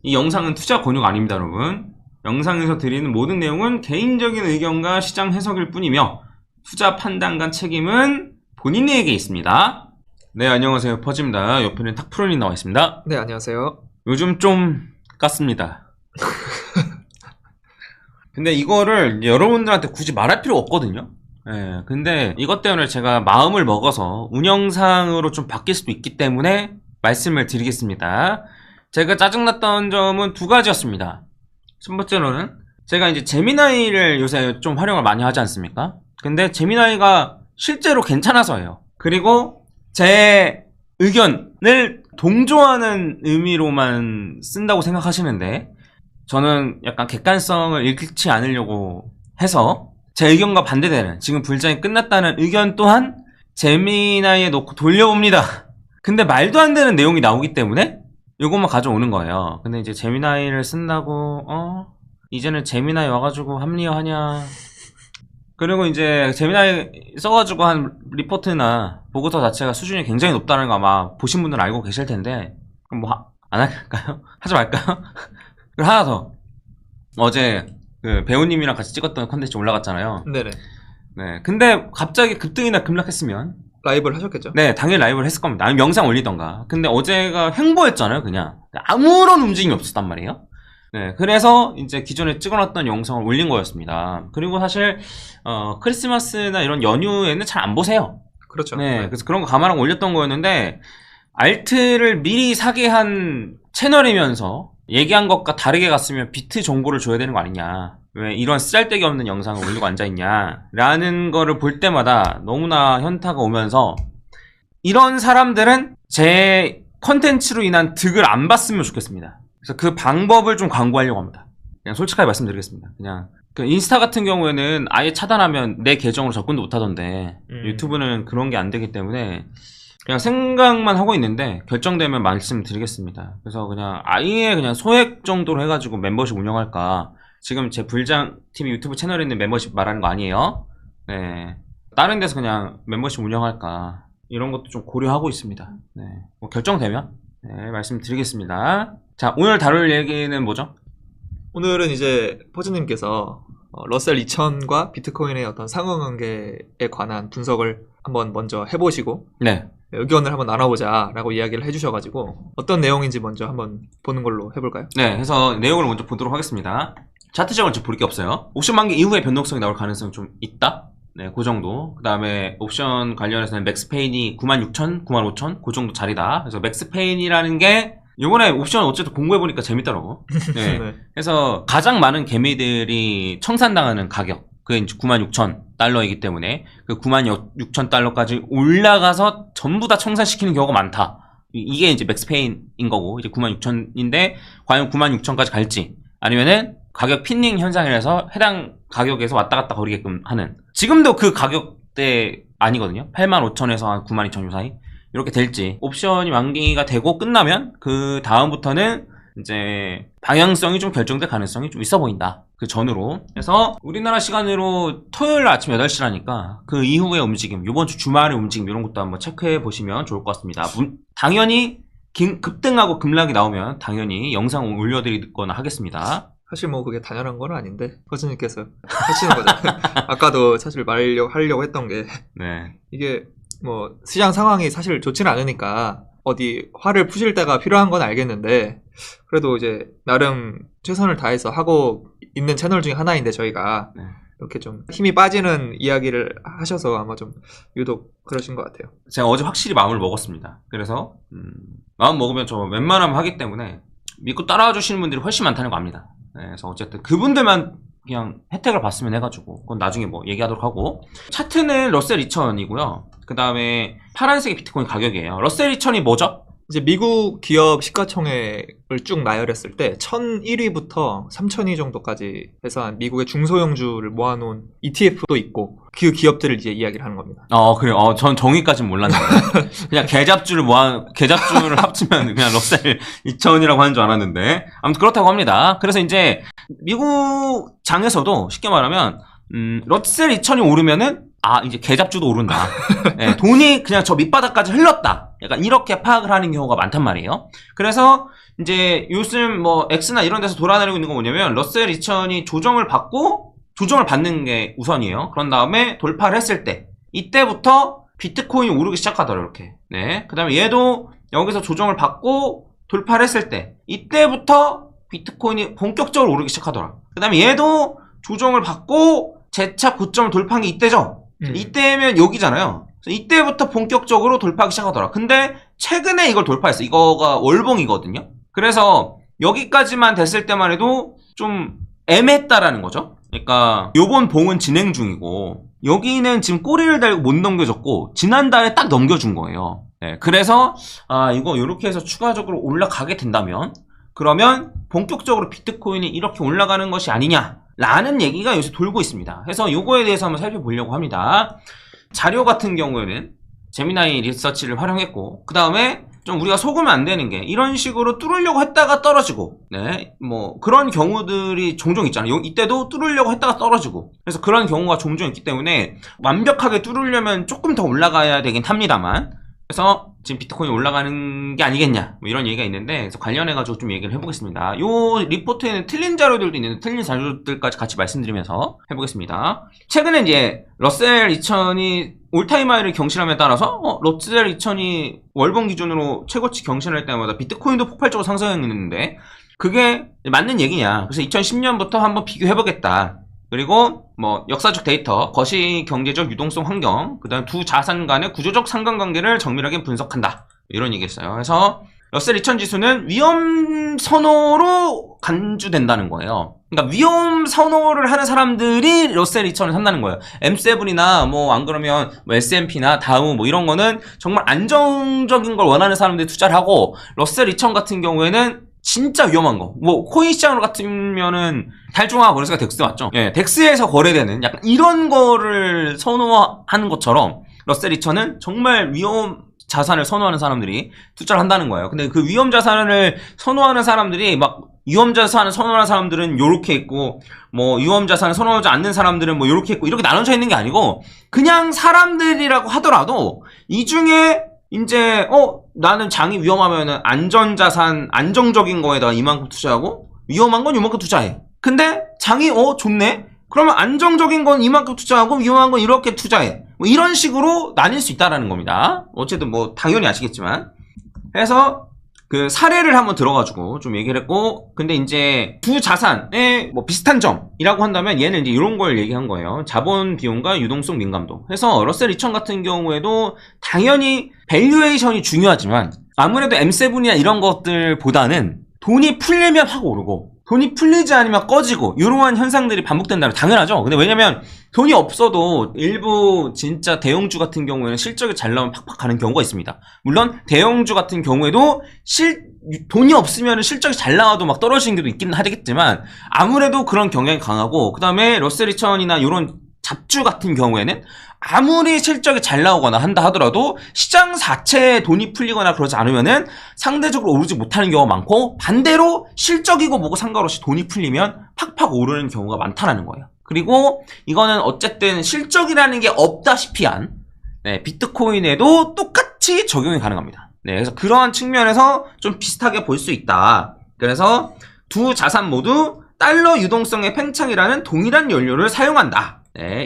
이 영상은 투자 권유가 아닙니다, 여러분. 영상에서 드리는 모든 내용은 개인적인 의견과 시장 해석일 뿐이며 투자 판단과 책임은 본인에게 있습니다. 네, 안녕하세요. 퍼즈입니다. 옆에는 탁프로님 나와 있습니다. 네, 안녕하세요. 요즘 좀 깠습니다. 근데 이거를 여러분들한테 굳이 말할 필요가 없거든요. 예, 근데 이것 때문에 제가 마음을 먹어서 운영상으로 좀 바뀔 수도 있기 때문에 말씀을 드리겠습니다. 제가 짜증났던 점은 두 가지였습니다. 첫 번째로는 제가 이제 제미나이를 요새 좀 활용을 많이 하지 않습니까? 근데 제미나이가 실제로 괜찮아서예요. 그리고 제 의견을 동조하는 의미로만 쓴다고 생각하시는데 저는 약간 객관성을 잃지 않으려고 해서 제 의견과 반대되는 지금 불장이 끝났다는 의견 또한 제미나이에 놓고 돌려옵니다. 근데 말도 안 되는 내용이 나오기 때문에 이것만 가져오는 거예요. 근데 이제 제미나이를 쓴다고 이제는 제미나이 와가지고 합리화하냐. 그리고 이제 제미나이 써가지고 한 리포트나 보고서 자체가 수준이 굉장히 높다는 거 아마 보신 분들은 알고 계실 텐데 그럼 뭐 안 할까요? 하지 말까요? 그리고 하나 더, 어제 그 배우님이랑 같이 찍었던 컨텐츠 올라갔잖아요. 네네. 네, 근데 갑자기 급등이나 급락했으면 라이브를 하셨겠죠? 네, 당연히 라이브를 했을 겁니다. 아니면 영상 올리던가. 근데 어제가 횡보했잖아요, 그냥. 아무런 움직임이 없었단 말이에요. 네, 그래서 이제 기존에 찍어놨던 영상을 올린 거였습니다. 그리고 사실 크리스마스나 이런 연휴에는 잘 안 보세요. 그렇죠. 네, 그래서 그런 거 감안하고 올렸던 거였는데 알트를 미리 사게 한 채널이면서 얘기한 것과 다르게 갔으면 비트 정보를 줘야 되는 거 아니냐. 왜 이런 쓰잘데기 없는 영상을 올리고 앉아있냐 라는 거를 볼 때마다 너무나 현타가 오면서 이런 사람들은 제 컨텐츠로 인한 득을 안 봤으면 좋겠습니다. 그래서 그 방법을 좀 강구하려고 합니다. 그냥 솔직하게 말씀드리겠습니다. 그냥 그 인스타 같은 경우에는 아예 차단하면 내 계정으로 접근도 못 하던데 유튜브는 그런 게 안 되기 때문에 그냥 생각만 하고 있는데 결정되면 말씀드리겠습니다. 그래서 그냥 아예 그냥 소액 정도로 해가지고 멤버십 운영할까. 지금 제 불장TV 유튜브 채널에 있는 멤버십 말하는 거 아니에요. 네, 다른 데서 그냥 멤버십 운영할까 이런 것도 좀 고려하고 있습니다. 네, 뭐 결정되면 네, 말씀드리겠습니다. 자, 오늘 다룰 얘기는 뭐죠? 오늘은 이제 퍼즈님께서 러셀 2000과 비트코인의 어떤 상호관계에 관한 분석을 한번 먼저 해보시고 네, 의견을 한번 나눠보자 라고 이야기를 해주셔가지고 어떤 내용인지 먼저 한번 보는 걸로 해볼까요? 네, 해서 내용을 먼저 보도록 하겠습니다. 차트적으로 볼 게 없어요. 옵션 만기 이후에 변동성이 나올 가능성이 좀 있다. 네, 그 정도. 그 다음에 옵션 관련해서는 맥스페인이 96,000, 95,000 그 정도 자리다. 그래서 맥스페인이라는 게 요번에 옵션 어쨌든 공부해보니까 재밌더라고. 네. 네. 그래서 가장 많은 개미들이 청산당하는 가격, 그게 96,000달러이기 때문에 그 96,000달러까지 올라가서 전부 다 청산시키는 경우가 많다. 이게 이제 맥스페인인 거고, 이제 96,000인데 과연 96,000까지 갈지 아니면은 가격 핀닝 현상이라서 해당 가격에서 왔다 갔다 거리게끔 하는, 지금도 그 가격대 아니거든요. 85,000에서 한 92,000 사이 이렇게 될지, 옵션이 만기가 되고 끝나면 그 다음부터는 이제 방향성이 좀 결정될 가능성이 좀 있어 보인다. 그 전으로. 그래서 우리나라 시간으로 토요일 아침 8시라니까 그 이후의 움직임, 이번 주 주말의 움직임 이런 것도 한번 체크해 보시면 좋을 것 같습니다. 당연히 급등하고 급락이 나오면 당연히 영상 올려드리거나 하겠습니다. 사실 뭐 그게 당연한 건 아닌데 퍼즈님께서 하시는 거죠. 아까도 사실 하려고 했던 게 네. 이게 뭐 시장 상황이 사실 좋지는 않으니까 어디 화를 푸실 때가 필요한 건 알겠는데 그래도 이제 나름 최선을 다해서 하고 있는 채널 중에 하나인데 저희가 네. 이렇게 좀 힘이 빠지는 이야기를 하셔서 아마 좀 유독 그러신 것 같아요. 제가 어제 확실히 마음을 먹었습니다. 그래서 마음 먹으면 저 웬만하면 하기 때문에 믿고 따라와 주시는 분들이 훨씬 많다는 거 압니다. 네, 그래서 어쨌든 그분들만 그냥 혜택을 봤으면 해가지고 그건 나중에 뭐 얘기하도록 하고, 차트는 러셀 2000이고요. 그 다음에 파란색이 비트코인 가격이에요. 러셀 2000이 뭐죠? 이제 미국 기업 시가총액을 쭉 나열했을 때 1001위부터 3002 정도까지 해서 한 미국의 중소형주를 모아놓은 ETF도 있고 그 기업들을 이제 이야기를 하는 겁니다. 그래요. 전 정의까지는 몰랐는데 그냥 계잡주를 계잡주를 합치면 그냥 러셀 2000이라고 하는 줄 알았는데 아무튼 그렇다고 합니다. 그래서 이제 미국 장에서도 쉽게 말하면 러셀 2000이 오르면은 이제 계잡주도 오른다. 예, 돈이 그냥 저 밑바닥까지 흘렀다. 약간 이렇게 파악을 하는 경우가 많단 말이에요. 그래서 이제 요즘 뭐 X나 이런 데서 돌아다니고 있는 건 뭐냐면 러셀 2000이 조정을 받는 게 우선이에요. 그런 다음에 돌파를 했을 때 이때부터 비트코인이 오르기 시작하더라 이렇게. 네. 그다음에 얘도 여기서 조정을 받고 돌파를 했을 때 이때부터 비트코인이 본격적으로 오르기 시작하더라. 그다음에 얘도 조정을 받고 재차 고점을 돌파한 게 이때죠. 이때면 여기잖아요. 이때부터 본격적으로 돌파하기 시작하더라. 근데 최근에 이걸 돌파했어. 이거가 월봉이거든요. 그래서 여기까지만 됐을 때만 해도 좀 애매했다라는 거죠. 그러니까 요번 봉은 진행 중이고 여기는 지금 꼬리를 달고 못 넘겨줬고 지난달에 딱 넘겨준 거예요. 네, 그래서 이거 이렇게 해서 추가적으로 올라가게 된다면 그러면 본격적으로 비트코인이 이렇게 올라가는 것이 아니냐라는 얘기가 요새 돌고 있습니다. 그래서 요거에 대해서 한번 살펴보려고 합니다. 자료 같은 경우에는 제미나이 리서치를 활용했고 그 다음에 좀 우리가 속으면 안 되는 게 이런 식으로 뚫으려고 했다가 떨어지고 네, 뭐 그런 경우들이 종종 있잖아요. 이때도 뚫으려고 했다가 떨어지고 그래서 그런 경우가 종종 있기 때문에 완벽하게 뚫으려면 조금 더 올라가야 되긴 합니다만 그래서 지금 비트코인이 올라가는 게 아니겠냐 뭐 이런 얘기가 있는데 그래서 관련해가지고 좀 얘기를 해보겠습니다. 요 리포트에는 틀린 자료들도 있는데 틀린 자료들까지 같이 말씀드리면서 해보겠습니다. 최근에 이제 러셀 2000이 올타임 하이를 경신함에 따라서 러셀 2000이 월봉 기준으로 최고치 경신할 때마다 비트코인도 폭발적으로 상승했는데 그게 맞는 얘기냐. 그래서 2010년부터 한번 비교해보겠다. 그리고 뭐 역사적 데이터, 거시 경제적 유동성 환경, 그 다음 두 자산 간의 구조적 상관관계를 정밀하게 분석한다. 이런 얘기했어요. 그래서 러셀 2000 지수는 위험 선호로 간주된다는 거예요. 그러니까 위험 선호를 하는 사람들이 러셀 2000을 산다는 거예요. M7이나 뭐 안 그러면 뭐 S&P나 다우 뭐 이런 거는 정말 안정적인 걸 원하는 사람들이 투자를 하고 러셀 2000 같은 경우에는 진짜 위험한 거. 뭐 코인 시장으로 같으면은 달중화 거래소가 덱스 맞죠? 예, 덱스에서 거래되는 약간 이런 거를 선호하는 것처럼 러셀 2000은 정말 위험 자산을 선호하는 사람들이 투자를 한다는 거예요. 근데 그 위험 자산을 선호하는 사람들이 막 위험 자산을 선호하는 사람들은 요렇게 있고 뭐 위험 자산을 선호하지 않는 사람들은 뭐 요렇게 있고 이렇게 나눠져 있는 게 아니고 그냥 사람들이라고 하더라도 이 중에 이제 나는 장이 위험하면은 안전자산 안정적인 거에다가 이만큼 투자하고 위험한 건 이만큼 투자해. 근데 장이 좋네? 그러면 안정적인 건 이만큼 투자하고 위험한 건 이렇게 투자해. 뭐 이런 식으로 나뉠 수 있다라는 겁니다. 어쨌든 뭐 당연히 아시겠지만. 그래서 그 사례를 한번 들어가지고 좀 얘기를 했고, 근데 이제 두 자산의 뭐 비슷한 점이라고 한다면 얘는 이제 이런 걸 얘기한 거예요. 자본 비용과 유동성 민감도. 그래서 러셀 2000 같은 경우에도 당연히 밸류에이션이 중요하지만 아무래도 M7이나 이런 것들보다는 돈이 풀리면 확 오르고 돈이 풀리지 않으면 꺼지고 이러한 현상들이 반복된다면 당연하죠. 근데 왜냐면 돈이 없어도 일부 진짜 대형주 같은 경우에는 실적이 잘 나오면 팍팍 가는 경우가 있습니다. 물론 대형주 같은 경우에도 돈이 없으면 실적이 잘 나와도 막 떨어지는 경우도 있긴 하겠지만 아무래도 그런 경향이 강하고, 그 다음에 러셀 2000이나 이런 잡주 같은 경우에는 아무리 실적이 잘 나오거나 한다 하더라도 시장 자체에 돈이 풀리거나 그러지 않으면은 상대적으로 오르지 못하는 경우가 많고, 반대로 실적이고 뭐고 상관없이 돈이 풀리면 팍팍 오르는 경우가 많다는 거예요. 그리고 이거는 어쨌든 실적이라는 게 없다시피 한 비트코인에도 똑같이 적용이 가능합니다. 그래서 그러한 측면에서 좀 비슷하게 볼 수 있다. 그래서 두 자산 모두 달러 유동성의 팽창이라는 동일한 연료를 사용한다.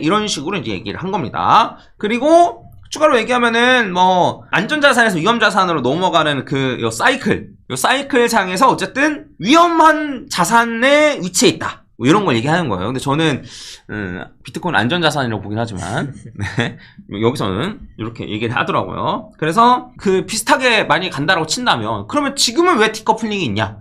이런 식으로 이제 얘기를 한 겁니다. 그리고 추가로 얘기하면은 뭐 안전자산에서 위험자산으로 넘어가는 요 사이클 상에서 어쨌든 위험한 자산에 위치해 있다. 뭐 이런 걸 얘기하는 거예요. 근데 저는 비트코인 안전자산이라고 보긴 하지만 여기서는 이렇게 얘기를 하더라고요. 그래서 그 비슷하게 많이 간다라고 친다면 그러면 지금은 왜 디커플링이 있냐?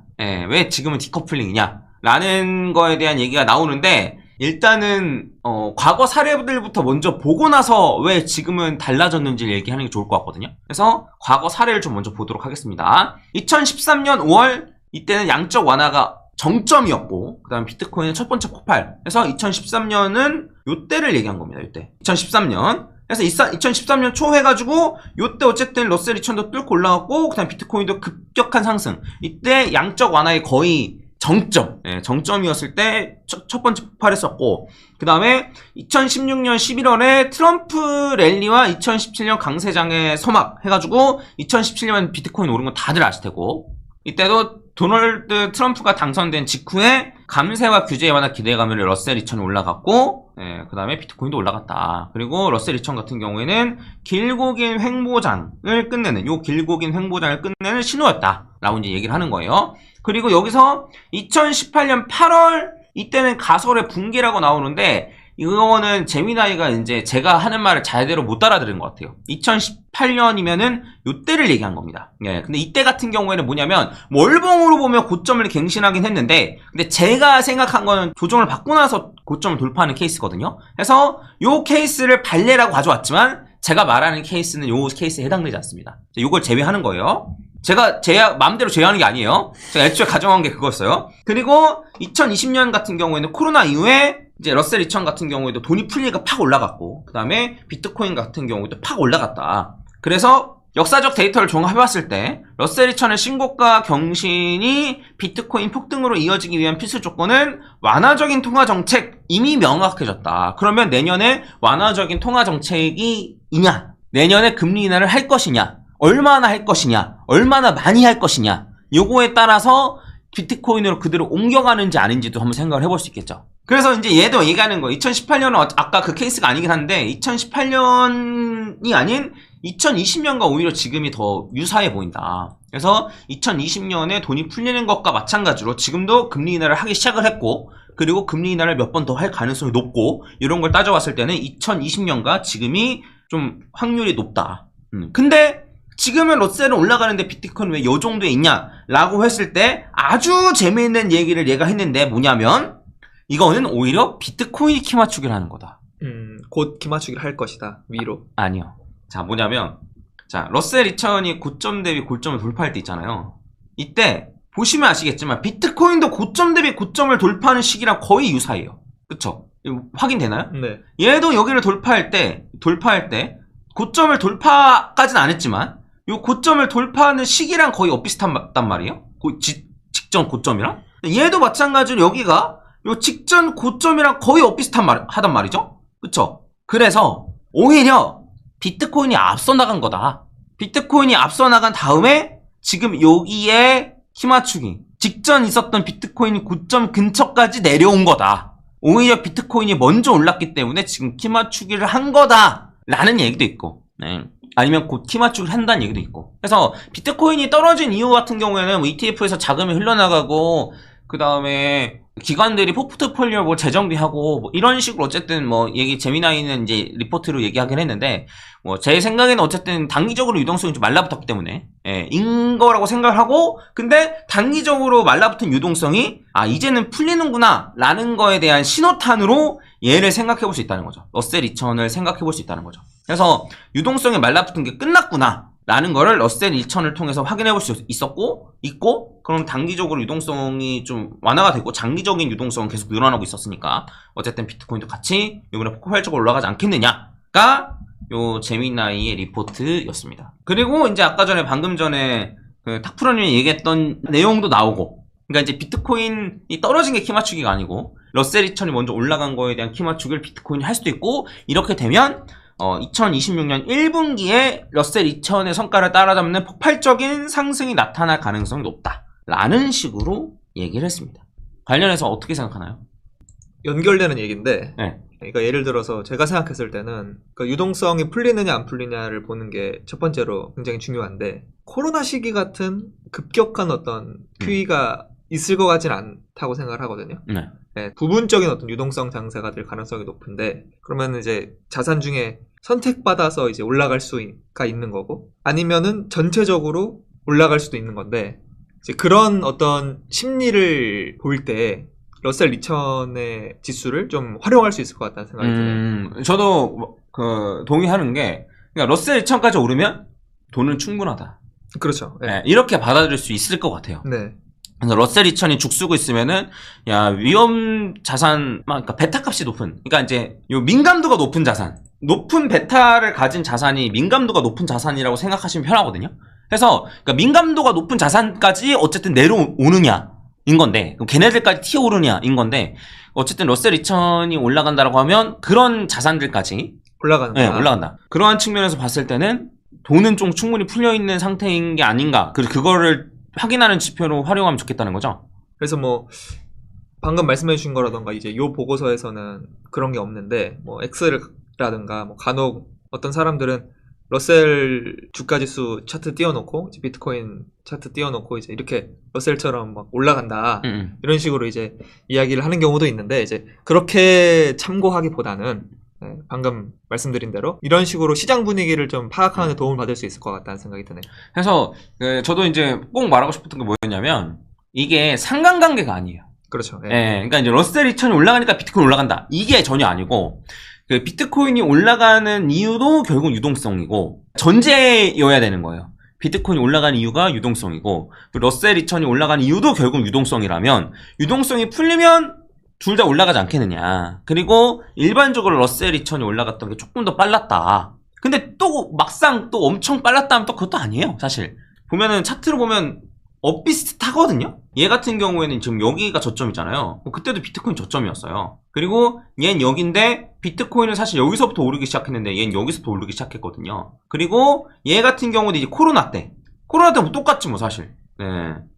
왜 지금은 디커플링이냐? 라는 거에 대한 얘기가 나오는데, 일단은 과거 사례들부터 먼저 보고 나서 왜 지금은 달라졌는지를 얘기하는 게 좋을 것 같거든요. 그래서 과거 사례를 좀 먼저 보도록 하겠습니다. 2013년 5월 이때는 양적 완화가 정점이었고, 그 다음 비트코인의 첫 번째 폭발. 그래서 2013년은 요때를 얘기한 겁니다. 요때 2013년. 그래서 2013년 초 해가지고 요때 어쨌든 러셀 2000도 뚫고 올라갔고, 그 다음 비트코인도 급격한 상승. 이때 양적 완화에 거의 정점, 정점이었을 때 첫 번째 폭발했었고, 그 다음에 2016년 11월에 트럼프 랠리와 2017년 강세장의 서막 해가지고 2017년 비트코인 오른 건 다들 아실 테고, 이때도 도널드 트럼프가 당선된 직후에 감세와 규제에 관한 기대감을 러셀 2000이 올라갔고, 그 다음에 비트코인도 올라갔다. 그리고 러셀 2000 같은 경우에는 길고 긴 횡보장을 끝내는, 요 길고 긴 횡보장을 끝내는 신호였다 라고 이제 얘기를 하는 거예요. 그리고 여기서 2018년 8월, 이때는 가설의 붕괴라고 나오는데, 이거는 재미나이가 이제 제가 하는 말을 제대로 못 알아들은 것 같아요. 2018년이면은 요때를 얘기한 겁니다. 근데 이때 같은 경우에는 뭐냐면, 월봉으로 보면 고점을 갱신하긴 했는데, 근데 제가 생각한 거는 조정을 받고 나서 고점을 돌파하는 케이스거든요. 그래서 요 케이스를 발레라고 가져왔지만, 제가 말하는 케이스는 요 케이스에 해당되지 않습니다. 요걸 제외하는 거예요. 제가 제 마음대로 제외하는 게 아니에요. 제가 애초에 가정한 게 그거였어요. 그리고 2020년 같은 경우에는 코로나 이후에 이제 러셀 2000 같은 경우에도 돈이 풀리니까 팍 올라갔고, 그 다음에 비트코인 같은 경우에도 팍 올라갔다. 그래서 역사적 데이터를 종합해봤을 때 러셀 2000의 신고가 경신이 비트코인 폭등으로 이어지기 위한 필수 조건은 완화적인 통화정책 이미 명확해졌다. 그러면 내년에 완화적인 통화정책이 이냐, 내년에 금리 인하를 할 것이냐, 얼마나 할 것이냐, 얼마나 많이 할 것이냐, 요거에 따라서 비트코인으로 그대로 옮겨가는지 아닌지도 한번 생각을 해볼 수 있겠죠. 그래서 이제 얘도 얘기하는 거예요. 2018년은 아까 그 케이스가 아니긴 한데 2018년이 아닌 2020년과 오히려 지금이 더 유사해 보인다. 그래서 2020년에 돈이 풀리는 것과 마찬가지로 지금도 금리 인하를 하기 시작을 했고, 그리고 금리 인하를 몇 번 더 할 가능성이 높고, 이런 걸 따져봤을 때는 2020년과 지금이 좀 확률이 높다. 근데 지금은 러셀은 올라가는데 비트코인 왜 요 정도에 있냐라고 했을 때 아주 재미있는 얘기를 얘가 했는데, 뭐냐면 이거는 오히려 비트코인이 키 맞추기를 하는 거다. 곧 키 맞추기를 할 것이다. 위로. 아니요. 자, 뭐냐면, 자, 러셀 2000이 고점 대비 고점을 돌파할 때 있잖아요. 이때 보시면 아시겠지만 비트코인도 고점 대비 고점을 돌파하는 시기랑 거의 유사해요. 그쵸? 이거 확인되나요? 네. 얘도 여기를 돌파할 때 고점을 돌파까지는 안 했지만 요 고점을 돌파하는 시기랑 거의 엇비슷한 말이에요. 직전 고점이랑. 얘도 마찬가지로 여기가 요 직전 고점이랑 거의 하단 말이죠. 그쵸? 그래서 오히려 비트코인이 앞서 나간 거다. 비트코인이 앞서 나간 다음에 지금 여기에 키 맞추기, 직전 있었던 비트코인 고점 근처까지 내려온 거다. 오히려 비트코인이 먼저 올랐기 때문에 지금 키 맞추기를 한 거다 라는 얘기도 있고, 아니면 곧 키 맞추기를 한다는 얘기도 있고. 그래서 비트코인이 떨어진 이유 같은 경우에는 뭐 ETF에서 자금이 흘러나가고, 그 다음에 기관들이 포트폴리오 뭐 재정비하고 뭐 이런 식으로 어쨌든 뭐 얘기 재미나이는 이제 리포트로 얘기하긴 했는데, 뭐 제 생각에는 어쨌든 단기적으로 유동성이 좀 말라붙었기 때문에 인 거라고 생각을 하고, 근데 단기적으로 말라붙은 유동성이 이제는 풀리는구나 라는 거에 대한 신호탄으로 얘를 생각해 볼 수 있다는 거죠. 러셀 2000을 생각해 볼 수 있다는 거죠. 그래서 유동성이 말라붙은 게 끝났구나 라는 거를 러셀 2000을 통해서 확인해 볼 수 있고, 그럼 단기적으로 유동성이 좀 완화가 되고 장기적인 유동성은 계속 늘어나고 있었으니까 어쨌든 비트코인도 같이 이번에 폭발적으로 올라가지 않겠느냐가 요 재미나이의 리포트였습니다. 그리고 이제 아까 전에 방금 전에 그 탁프로님이 얘기했던 내용도 나오고, 그러니까 이제 비트코인이 떨어진 게 키 맞추기가 아니고 러셀 2000이 먼저 올라간 거에 대한 키 맞추기를 비트코인이 할 수도 있고, 이렇게 되면 2026년 1분기에 러셀 2000의 성과를 따라잡는 폭발적인 상승이 나타날 가능성이 높다 라는 식으로 얘기를 했습니다. 관련해서 어떻게 생각하나요? 연결되는 얘기인데, 네. 그러니까 예를 들어서 제가 생각했을 때는 그 유동성이 풀리느냐 안 풀리냐를 보는 게 첫 번째로 굉장히 중요한데, 코로나 시기 같은 급격한 어떤 QE가 있을 것 같진 않다고 생각을 하거든요. 네, 부분적인 어떤 유동성 장세가 될 가능성이 높은데, 그러면 이제 자산 중에 선택받아서 이제 올라갈 수가 있는 거고, 아니면은 전체적으로 올라갈 수도 있는 건데, 이제 그런 어떤 심리를 볼 때 러셀 2000의 지수를 좀 활용할 수 있을 것 같다는 생각이 드네요. 저도 동의하는 게, 그러니까 러셀 2000까지 오르면 돈은 충분하다. 그렇죠. 네. 이렇게 받아들일 수 있을 것 같아요. 네. 그래서 러셀 2000이 죽쓰고 있으면은, 위험 자산, 그러니까 베타 값이 높은, 그러니까 이제 요 민감도가 높은 자산, 높은 베타를 가진 자산이 민감도가 높은 자산이라고 생각하시면 편하거든요. 그래서 그러니까 민감도가 높은 자산까지 어쨌든 내려오느냐, 인 건데, 그럼 걔네들까지 튀어오르냐인 건데, 어쨌든 러셀 2000이 올라간다라고 하면 그런 자산들까지 올라가는 네, 거야. 올라간다. 그러한 측면에서 봤을 때는 돈은 좀 충분히 풀려 있는 상태인 게 아닌가. 그거를 확인하는 지표로 활용하면 좋겠다는 거죠. 그래서 뭐 방금 말씀해 주신 거라던가 이제 요 보고서에서는 그런 게 없는데 뭐 엑셀이라든가 뭐 간혹 어떤 사람들은 러셀 주가지수 차트 띄워놓고 이제 비트코인 차트 띄워놓고 이제 이렇게 러셀처럼 막 올라간다 이런 식으로 이제 이야기를 하는 경우도 있는데 이제 그렇게 참고하기보다는 네, 방금 말씀드린 대로 이런 식으로 시장 분위기를 좀 파악하는 데 도움을 받을 수 있을 것 같다는 생각이 드네요. 그래서 저도 이제 꼭 말하고 싶었던 게 뭐였냐면 이게 상관관계가 아니에요. 그렇죠. 네. 예, 그러니까 이제 러셀 2000이 올라가니까 비트코인 올라간다. 이게 전혀 아니고 그 비트코인이 올라가는 이유도 결국 유동성이고 전제여야 되는 거예요. 비트코인이 올라가는 이유가 유동성이고 러셀 2000이 올라가는 이유도 결국 유동성이라면 유동성이 풀리면 둘 다 올라가지 않겠느냐. 그리고 일반적으로 러셀 2000이 올라갔던 게 조금 더 빨랐다. 근데 또 막상 또 엄청 빨랐다 하면 또 그것도 아니에요. 사실 보면은 차트로 보면 엇비슷하거든요. 얘 같은 경우에는 지금 여기가 저점이잖아요. 그때도 비트코인 저점이었어요. 그리고 얘는 여긴데 비트코인은 사실 여기서부터 오르기 시작했는데 얘는 여기서부터 오르기 시작했거든요. 그리고 얘 같은 경우도 이제 코로나 때 뭐 똑같지 뭐 사실. 네.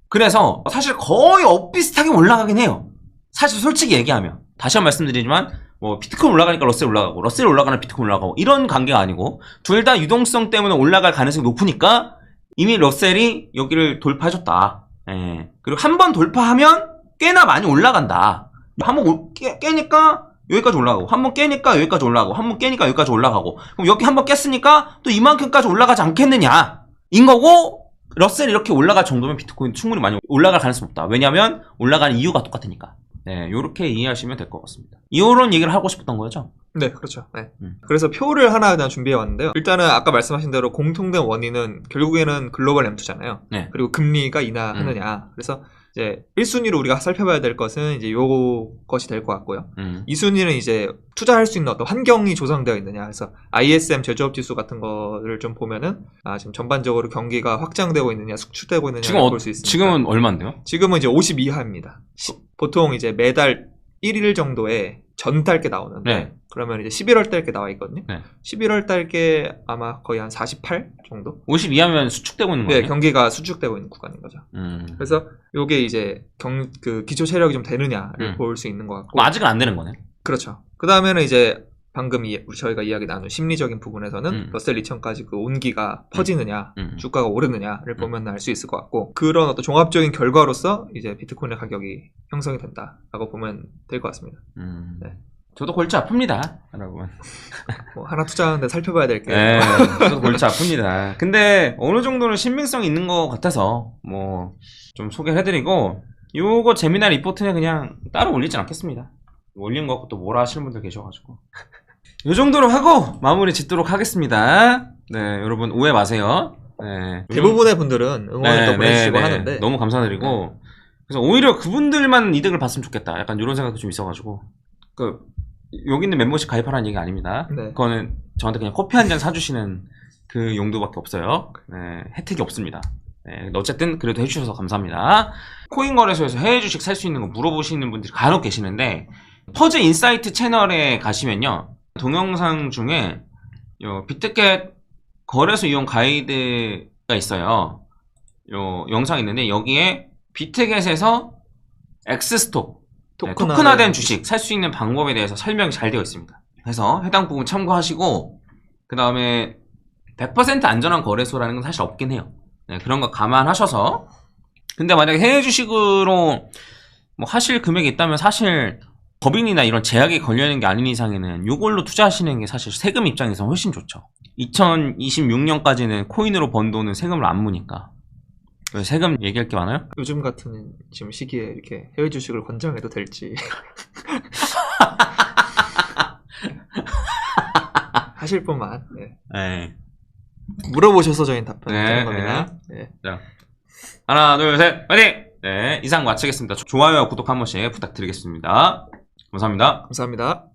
그래서 사실 거의 엇비슷하게 올라가긴 해요. 사실 솔직히 얘기하면 다시 한번 말씀드리지만 뭐 비트코인 올라가니까 러셀 올라가고 러셀 올라가는 비트코인 올라가고 이런 관계가 아니고 둘 다 유동성 때문에 올라갈 가능성이 높으니까 이미 러셀이 여기를 돌파해줬다. 예. 그리고 한 번 돌파하면 꽤나 많이 올라간다. 한번 깨니까 여기까지 올라가고, 한 번 깨니까 여기까지 올라가고, 한 번 깨니까 여기까지 올라가고, 그럼 여기 한 번 깼으니까 또 이만큼까지 올라가지 않겠느냐. 인 거고, 러셀이 이렇게 올라갈 정도면 비트코인 충분히 많이 올라갈 가능성이 없다. 왜냐면 올라가는 이유가 똑같으니까. 네, 요렇게 이해하시면 될 것 같습니다. 이런 얘기를 하고 싶었던 거죠? 네, 그렇죠. 네. 그래서 표를 하나 일단 준비해 왔는데요. 일단은 아까 말씀하신 대로 공통된 원인은 결국에는 글로벌 램투잖아요. 네. 그리고 금리가 인하하느냐. 그래서 이제 1순위로 우리가 살펴봐야 될 것은 이제 요것이 될 것 같고요. 2순위는 이제 투자할 수 있는 어떤 환경이 조성되어 있느냐. 그래서 ISM 제조업 지수 같은 거를 좀 보면은 지금 전반적으로 경기가 확장되고 있느냐, 숙축되고 있느냐를 볼 수 있습니다. 지금은 얼마인데요? 지금은 이제 50 이하입니다. 보통 이제 매달 1일 정도에 전달게 나오는데 네. 그러면 이제 11월 달게 나와 있거든요. 네. 11월 달게 아마 거의 한 48 정도? 50 이하면 수축되고 있는 거예요? 네, 경기가 수축되고 있는 구간인 거죠. 그래서 요게 이제 그 기초 체력이 좀 되느냐를 볼 수 있는 것 같고. 아직은 안 되는 거네. 그렇죠. 그 다음에는 이제 방금 저희가 이야기 나눈 심리적인 부분에서는 러셀 2000까지 그 온기가 퍼지느냐, 주가가 오르느냐를 보면 알 수 있을 것 같고, 그런 어떤 종합적인 결과로서 이제 비트코인의 가격이 형성이 된다라고 보면 될 것 같습니다. 네. 저도 골치 아픕니다, 여러분. 뭐 하나 투자하는데 살펴봐야 될 게. 네, 저도 골치 아픕니다. 근데 어느 정도는 신빙성이 있는 것 같아서 뭐 좀 소개를 해드리고, 요거 재미난 리포트는 그냥 따로 올리진 않겠습니다. 올린 거 갖고 또 뭐라 하시는 분들 계셔가지고. 요 정도로 하고 마무리 짓도록 하겠습니다. 네, 여러분 오해 마세요. 네, 대부분의 분들은 응원을 또 보내주시고 하는데 너무 감사드리고 그래서 오히려 그분들만 이득을 봤으면 좋겠다. 약간 이런 생각도 좀 있어가지고 여기 있는 멤버십 가입하라는 얘기 아닙니다. 네. 그거는 저한테 그냥 커피 한 잔 사주시는 그 용도밖에 없어요. 네, 혜택이 없습니다. 네, 어쨌든 그래도 해주셔서 감사합니다. 코인 거래소에서 해외 주식 살 수 있는 거 물어보시는 분들이 간혹 계시는데 퍼즐 인사이트 채널에 가시면요. 동영상 중에 요 비트겟 거래소 이용 가이드가 있어요. 요 영상이 있는데 여기에 비트겟에서 엑스스톡 토큰화된 주식 살 수 있는 방법에 대해서 설명이 잘 되어 있습니다. 그래서 해당 부분 참고하시고 그 다음에 100% 안전한 거래소라는 건 사실 없긴 해요. 네, 그런 거 감안하셔서 근데 만약에 해외 주식으로 뭐 하실 금액이 있다면 사실 법인이나 이런 제약에 걸려있는 게 아닌 이상에는 이걸로 투자하시는 게 사실 세금 입장에서 훨씬 좋죠. 2026년까지는 코인으로 번 돈은 세금을 안 무니까. 왜 세금 얘기할 게 많아요? 요즘 같은 지금 시기에 이렇게 해외 주식을 권장해도 될지 하실 분만 네. 물어보셔서 저희는 답변을 네, 드리는 겁니다. 네. 자, 하나 둘 셋 파이팅! 네, 이상 마치겠습니다. 좋아요와 구독 한 번씩 부탁드리겠습니다. 감사합니다. 감사합니다.